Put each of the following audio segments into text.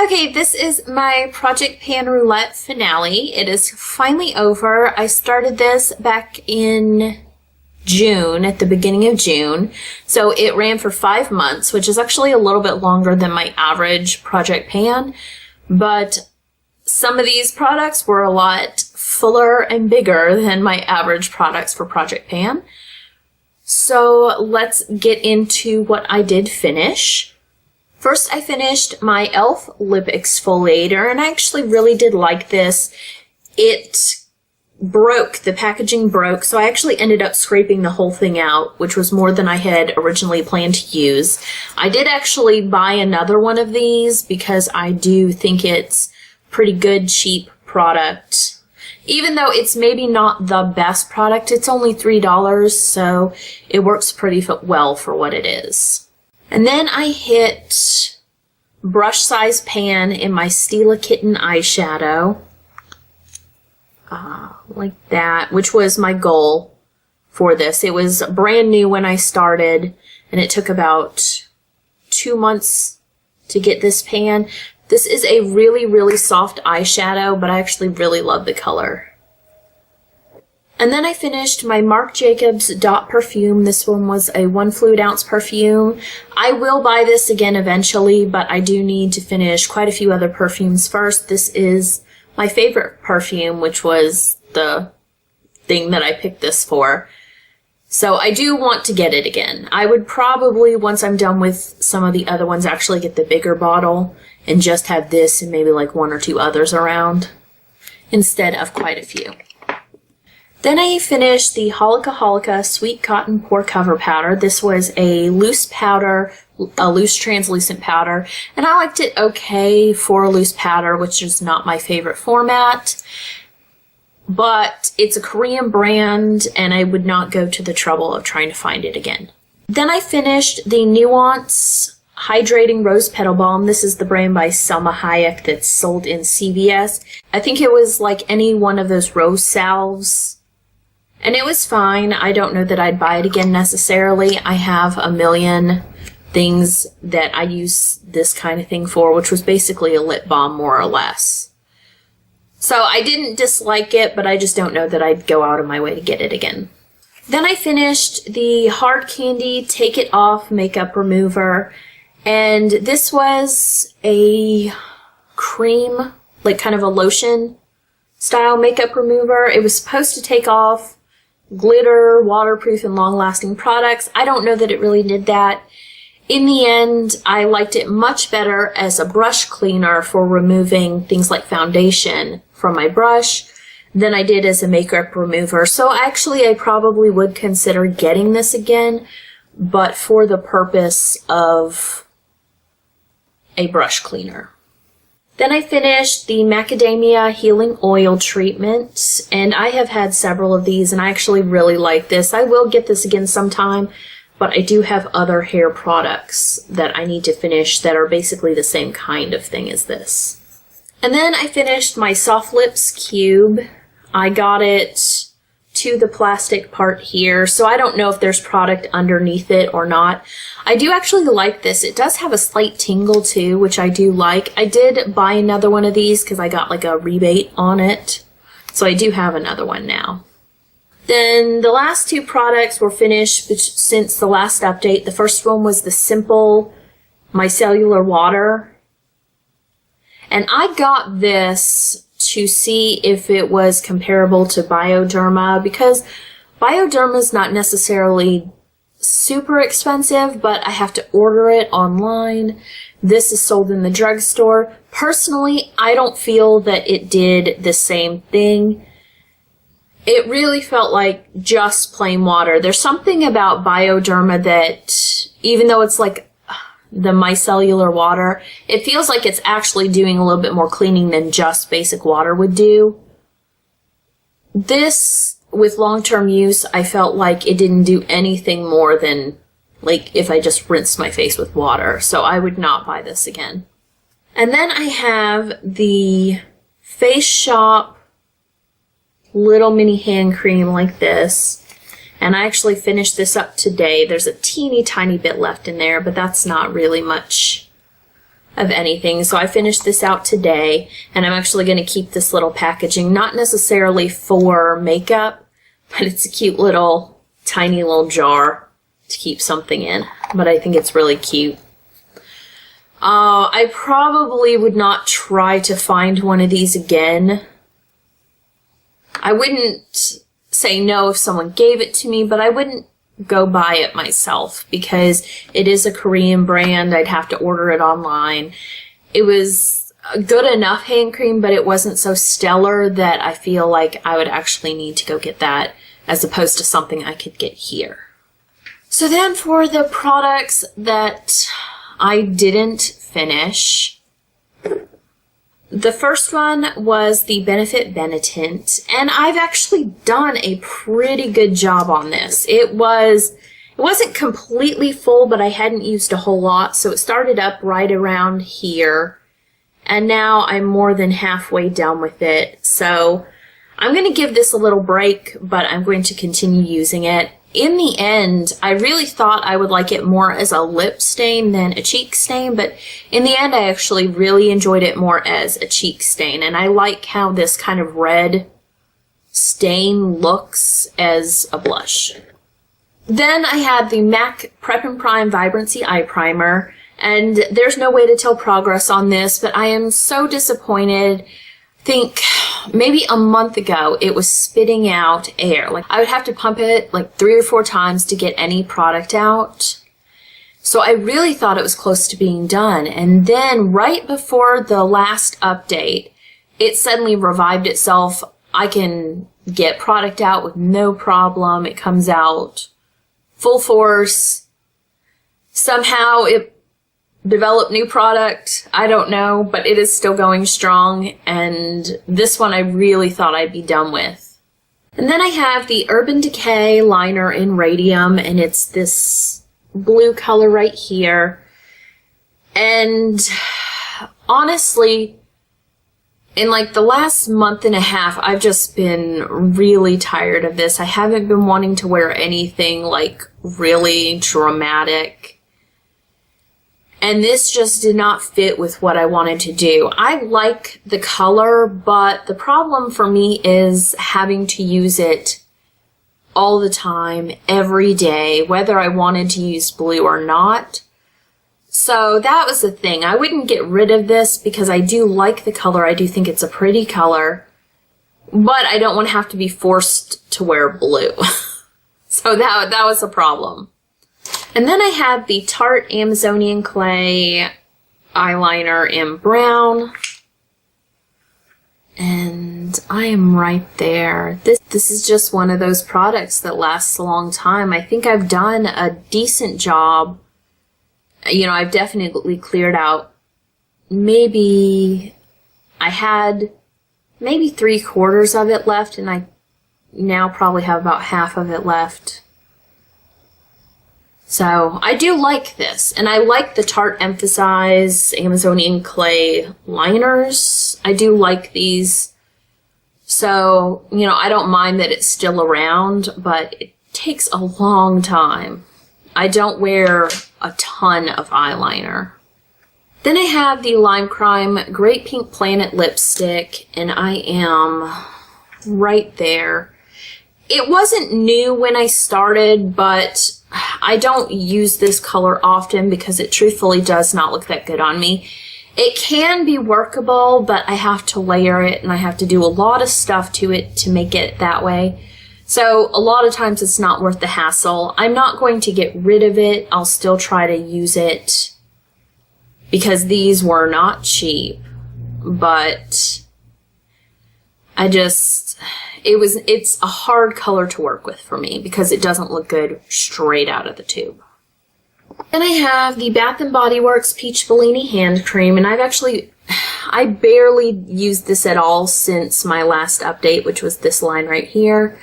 Okay, this is my Project Pan Roulette finale. It is finally over. I started this back in June, at the beginning of June. So it ran for 5 months, which is actually a little bit longer than my average Project Pan. But some of these products were a lot fuller and bigger than my average products for Project Pan. So let's get into what I did finish. First, I finished my e.l.f. lip exfoliator, and I actually really did like this. It broke, the packaging broke, so I actually ended up scraping the whole thing out, which was more than I had originally planned to use. I did actually buy another one of these because I do think it's pretty good, cheap product. Even though it's maybe not the best product, it's only $3, so it works pretty well for what it is. And then I hit brush size pan in my Stila Kitten eyeshadow. Like that, which was my goal for this. It was brand new when I started, and it took about 2 months to get this pan. This is a really, really soft eyeshadow, but I actually really love the color. And then I finished my Marc Jacobs Dot perfume. This one was a 1 fluid ounce perfume. I will buy this again eventually, but I do need to finish quite a few other perfumes first. This is my favorite perfume, which was the thing that I picked this for. So I do want to get it again. I would probably, once I'm done with some of the other ones, actually get the bigger bottle and just have this and maybe like 1 or 2 others around instead of quite a few. Then I finished the Holika Holika Sweet Cotton Pore Cover Powder. This was a loose powder, a loose translucent powder, and I liked it okay for a loose powder, which is not my favorite format. But it's a Korean brand, and I would not go to the trouble of trying to find it again. Then I finished the Nuance Hydrating Rose Petal Balm. This is the brand by Selma Hayek that's sold in CVS. I think it was like any one of those rose salves. And it was fine. I don't know that I'd buy it again necessarily. I have a million things that I use this kind of thing for, which was basically a lip balm more or less. So I didn't dislike it, but I just don't know that I'd go out of my way to get it again. Then I finished the Hard Candy Take It Off Makeup Remover. And this was a cream, like kind of a lotion style makeup remover. It was supposed to take off glitter, waterproof, and long-lasting products. I don't know that it really did that. In the end, I liked it much better as a brush cleaner for removing things like foundation from my brush than I did as a makeup remover. So actually, I probably would consider getting this again, but for the purpose of a brush cleaner. Then I finished the Macadamia Healing Oil Treatment, and I have had several of these, and I actually really like this. I will get this again sometime, but I do have other hair products that I need to finish that are basically the same kind of thing as this. And then I finished my Soft Lips Cube. I got it to the plastic part here, so I don't know if there's product underneath it or not. I do actually like this. It does have a slight tingle too, which I do like. I did buy another one of these because I got like a rebate on it, so I do have another one now. Then the last 2 products were finished since the last update. The first one was the Simple Micellar Water, and I got this to see if it was comparable to Bioderma, because Bioderma is not necessarily super expensive, but I have to order it online. This is sold in the drugstore. Personally, I don't feel that it did the same thing. It really felt like just plain water. There's something about Bioderma that, even though it's like the micellar water, it feels like it's actually doing a little bit more cleaning than just basic water would do. This, with long-term use, I felt like it didn't do anything more than like if I just rinsed my face with water, so I would not buy this again. And then I have the Face Shop little mini hand cream like this. And I actually finished this up today. There's a teeny tiny bit left in there, but that's not really much of anything. So I finished this out today, and I'm actually going to keep this little packaging, not necessarily for makeup, but it's a cute little, tiny little jar to keep something in. But I think it's really cute. I probably would not try to find one of these again. I wouldn't say no if someone gave it to me, but I wouldn't go buy it myself because it is a Korean brand. I'd have to order it online. It was a good enough hand cream, but it wasn't so stellar that I feel like I would actually need to go get that as opposed to something I could get here. So then for the products that I didn't finish, the first one was the Benefit Benetint, and I've actually done a pretty good job on this. It wasn't completely full, but I hadn't used a whole lot, so it started up right around here, and now I'm more than halfway done with it. So I'm going to give this a little break, but I'm going to continue using it. In the end, I really thought I would like it more as a lip stain than a cheek stain, but in the end, I actually really enjoyed it more as a cheek stain, and I like how this kind of red stain looks as a blush. Then I had the MAC Prep and Prime Vibrancy Eye Primer, and there's no way to tell progress on this, but I am so disappointed. I think maybe a month ago it was spitting out air. Like I would have to pump it like 3 or 4 times to get any product out. So I really thought it was close to being done. And then right before the last update, it suddenly revived itself. I can get product out with no problem. It comes out full force. Somehow it develop new product. I don't know, but it is still going strong, and this one I really thought I'd be done with. And then I have the Urban Decay liner in Radium, and it's this blue color right here. And honestly, in like the last month and a half, I've just been really tired of this. I haven't been wanting to wear anything like really dramatic. And this just did not fit with what I wanted to do. I like the color, but the problem for me is having to use it all the time, every day, whether I wanted to use blue or not. So that was the thing. I wouldn't get rid of this because I do like the color. I do think it's a pretty color, but I don't want to have to be forced to wear blue. So that was a problem. And then I have the Tarte Amazonian Clay eyeliner in brown. And I am right there. This is just one of those products that lasts a long time. I think I've done a decent job. You know, I've definitely cleared out. Maybe I had maybe 3/4 of it left, and I now probably have about half of it left. So I do like this, and I like the Tarte Emphasize Amazonian Clay liners. I do like these. So, you know, I don't mind that it's still around, but it takes a long time. I don't wear a ton of eyeliner. Then I have the Lime Crime Great Pink Planet lipstick, and I am right there. It wasn't new when I started, but I don't use this color often because it truthfully does not look that good on me. It can be workable, but I have to layer it and I have to do a lot of stuff to it to make it that way. So a lot of times it's not worth the hassle. I'm not going to get rid of it. I'll still try to use it because these were not cheap, but it's a hard color to work with for me because it doesn't look good straight out of the tube. And I have the Bath & Body Works Peach Bellini hand cream, and I barely used this at all since my last update, which was this line right here.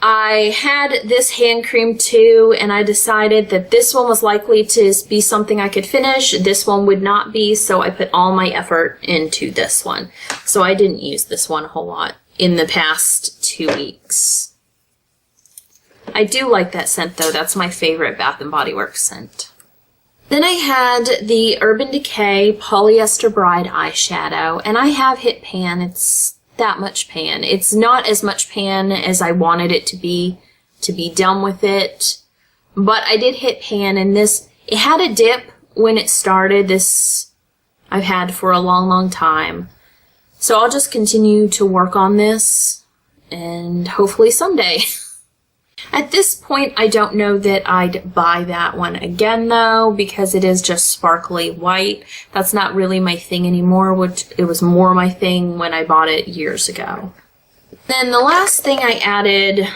I had this hand cream too, and I decided that this one was likely to be something I could finish. This one would not be, so I put all my effort into this one. So I didn't use this one a whole lot in the past 2 weeks. I do like that scent though. That's my favorite Bath & Body Works scent. Then I had the Urban Decay Polyester Bride eyeshadow, and I have hit pan. It's that much pan. It's not as much pan as I wanted it to be done with it, but I did hit pan, and this, it had a dip when it started. This I've had for a long, long time. So I'll just continue to work on this, and hopefully someday. At this point, I don't know that I'd buy that one again, though, because it is just sparkly white. That's not really my thing anymore, which it was more my thing when I bought it years ago. Then the last thing I added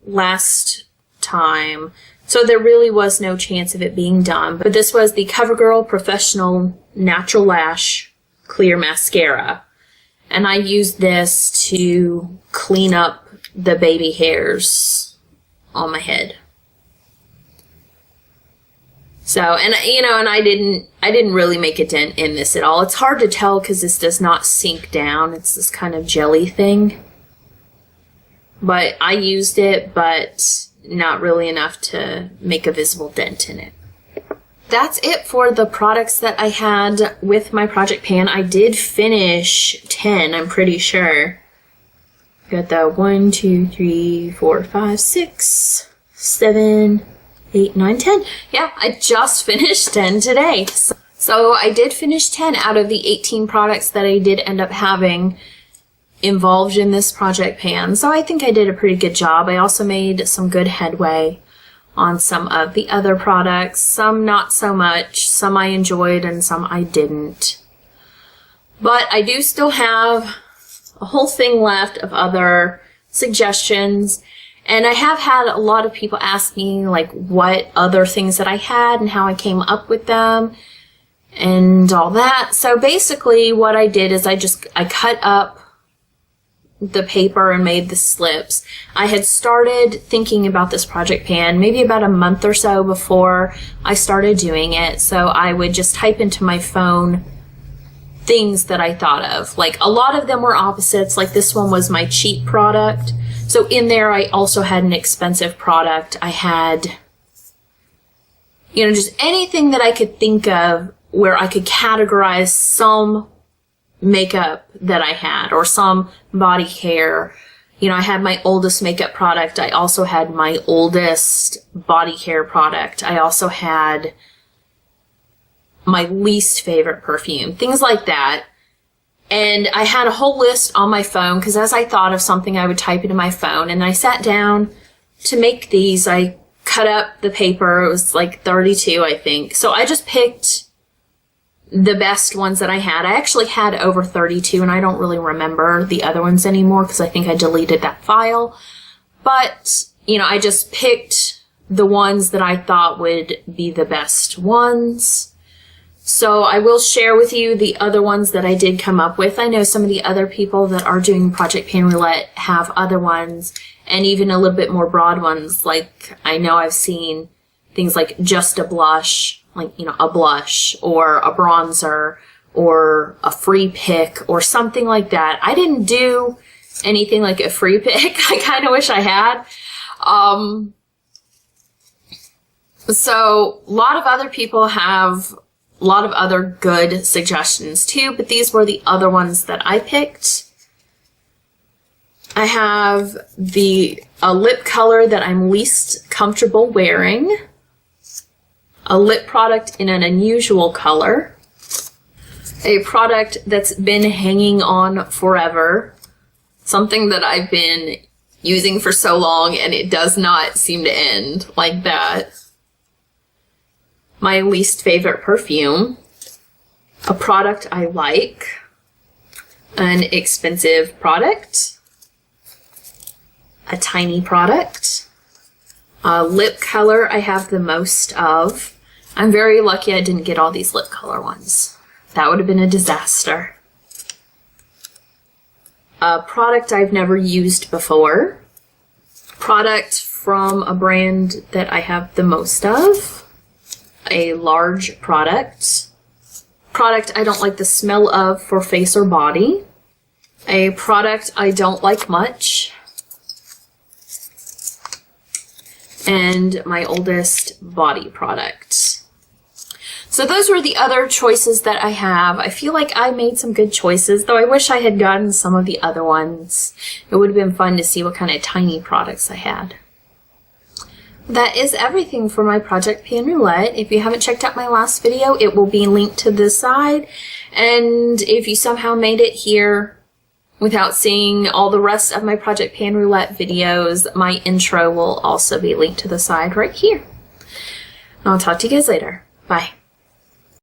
last time, so there really was no chance of it being done, but this was the CoverGirl Professional Natural Lash Clear Mascara. And I used this to clean up the baby hairs on my head. So, and you know, and I didn't really make a dent in this at all. It's hard to tell because this does not sink down. It's this kind of jelly thing. But I used it, but not really enough to make a visible dent in it. That's it for the products that I had with my Project Pan. I did finish 10, I'm pretty sure. Got the 1, 2, 3, 4, 5, 6, 7, 8, 9, 10. Yeah, I just finished 10 today. So I did finish 10 out of the 18 products that I did end up having involved in this Project Pan. So I think I did a pretty good job. I also made some good headway on some of the other products. Some not so much. Some I enjoyed and some I didn't. But I do still have a whole thing left of other suggestions, and I have had a lot of people ask me like what other things that I had and how I came up with them and all that. So basically what I did is I cut up the paper and made the slips. I had started thinking about this Project Pan maybe about a month or so before I started doing it, so I would just type into my phone things that I thought of. Like, a lot of them were opposites. Like, this one was my cheap product. So in there, I also had an expensive product. I had, you know, just anything that I could think of where I could categorize some makeup that I had or some body care. You know, I had my oldest makeup product. I also had my oldest body care product. I also had my least favorite perfume, things like that. And I had a whole list on my phone because as I thought of something, I would type it in my phone. And I sat down to make these. I cut up the paper. It was like 32, I think. So I just picked the best ones that I had. I actually had over 32, and I don't really remember the other ones anymore because I think I deleted that file. But, you know, I just picked the ones that I thought would be the best ones. So I will share with you the other ones that I did come up with. I know some of the other people that are doing Project Pan Roulette have other ones and even a little bit more broad ones. Like, I know I've seen things like just a blush, like, you know, a blush or a bronzer or a free pick or something like that. I didn't do anything like a free pick. I kind of wish I had. So a lot of other people have a lot of other good suggestions too, but these were the other ones that I picked. I have a lip color that I'm least comfortable wearing, a lip product in an unusual color, a product that's been hanging on forever, something that I've been using for so long and it does not seem to end, like that. My least favorite perfume, a product I like, an expensive product, a tiny product, a lip color I have the most of. I'm very lucky I didn't get all these lip color ones. That would have been a disaster. A product I've never used before, product from a brand that I have the most of, a large product I don't like the smell of for face or body, a product I don't like much, and my oldest body product. So those were the other choices that I have. I feel like I made some good choices, though I wish I had gotten some of the other ones. It would have been fun to see what kind of tiny products I had. That is everything for my Project Pan Roulette. If you haven't checked out my last video, it will be linked to this side. And if you somehow made it here without seeing all the rest of my Project Pan Roulette videos, my intro will also be linked to the side right here. I'll talk to you guys later. Bye.